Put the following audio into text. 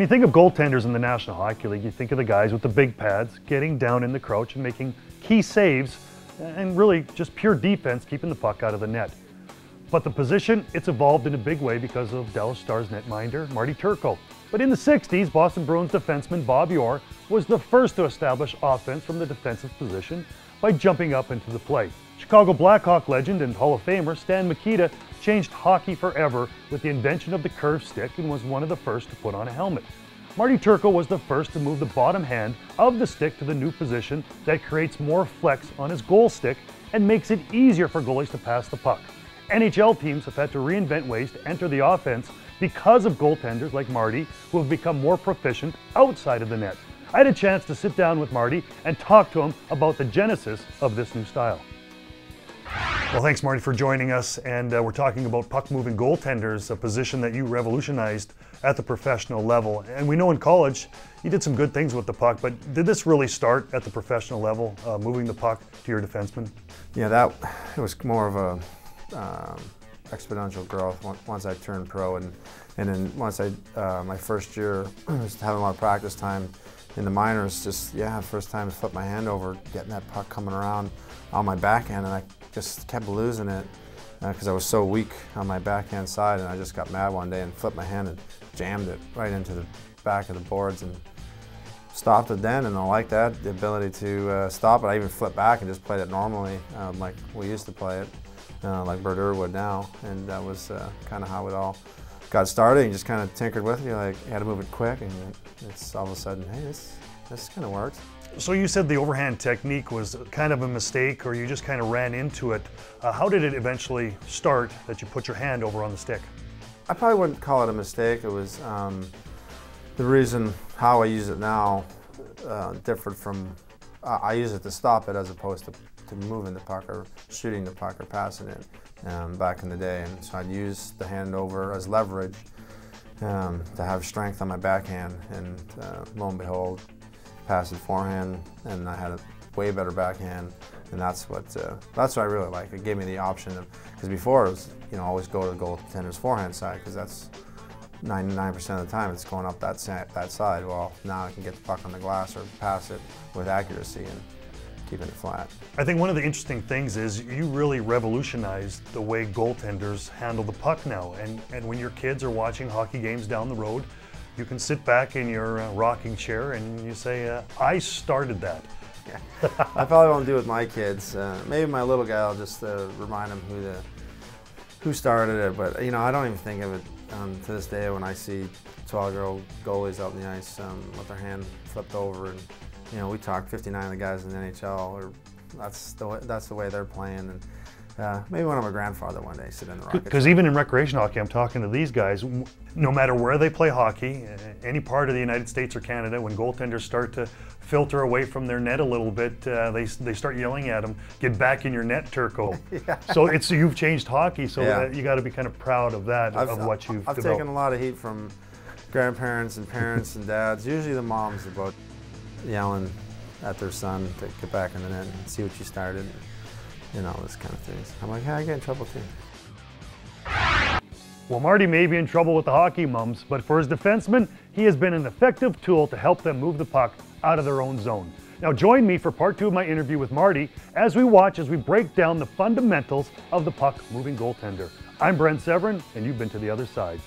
When you think of goaltenders in the National Hockey League, you think of the guys with the big pads, getting down in the crouch and making key saves, and really just pure defense, keeping the puck out of the net. But the position, it's evolved in a big way because of Dallas Stars netminder Marty Turco. But in the 60s, Boston Bruins defenseman Bob Orr was the first to establish offense from the defensive position by jumping up into the play. Chicago Blackhawk legend and Hall of Famer Stan Mikita changed hockey forever with the invention of the curved stick and was one of the first to put on a helmet. Marty Turco was the first to move the bottom hand of the stick to the new position that creates more flex on his goal stick and makes it easier for goalies to pass the puck. NHL teams have had to reinvent ways to enter the offense because of goaltenders like Marty, who have become more proficient outside of the net. I had a chance to sit down with Marty and talk to him about the genesis of this new style. Well, thanks, Marty, for joining us. And we're talking about puck-moving goaltenders, a position that you revolutionized at the professional level. And we know in college you did some good things with the puck, but did this really start at the professional level, moving the puck to your defenseman? Yeah, it was more of a exponential growth once I turned pro, and then once my first year was having a lot of practice time in the minors. Just first time to flip my hand over, getting that puck coming around on my backhand, and I just kept losing it because I was so weak on my backhand side, and I just got mad one day and flipped my hand and jammed it right into the back of the boards and stopped it then. And I like that, the ability to stop it. I even flipped back and just played it normally, like we used to play it. Like Bert would now, and that was kind of how it all got started. You just kind of tinkered with it. You had to move it quick, and it's all of a sudden, hey, this kind of works. So you said the overhand technique was kind of a mistake, or you just kind of ran into it. How did it eventually start that you put your hand over on the stick? I probably wouldn't call it a mistake. It was the reason how I use it now differed from I use it to stop it as opposed to moving the puck or shooting the puck or passing it back in the day. And so I'd use the hand over as leverage to have strength on my backhand, and lo and behold, pass it forehand, and I had a way better backhand, and that's what I really like. It gave me the option of, because before it was always go to the goaltender's forehand side, because that's 99% of the time it's going up that side. Well, now I can get the puck on the glass or pass it with accuracy and keeping it flat. I think one of the interesting things is you really revolutionized the way goaltenders handle the puck now. And when your kids are watching hockey games down the road, you can sit back in your rocking chair and you say, I started that. Yeah. I probably won't do it with my kids. Maybe my little guy, I'll just remind him who started it. But I don't even think of it to this day when I see 12-year-old goalies out in the ice with their hand flipped over. And we talk 59 of the guys in the NHL, or that's the way they're playing. And maybe when I'm a grandfather one day, sit in the Rocket. Because even in recreation hockey, I'm talking to these guys, no matter where they play hockey, any part of the United States or Canada, when goaltenders start to filter away from their net a little bit, they start yelling at them, get back in your net, Turco. Yeah. So you've changed hockey, so yeah. You got to be kind of proud of that, of what you've developed. I've taken a lot of heat from grandparents and parents and dads, usually the moms, about yelling at their son to get back in the net and see what you started. All those kind of things. I'm like, I get in trouble too. Well, Marty may be in trouble with the hockey mums, but for his defensemen, he has been an effective tool to help them move the puck out of their own zone. Now join me for part 2 of my interview with Marty as we break down the fundamentals of the puck-moving goaltender. I'm Brent Severin, and you've been to the other side.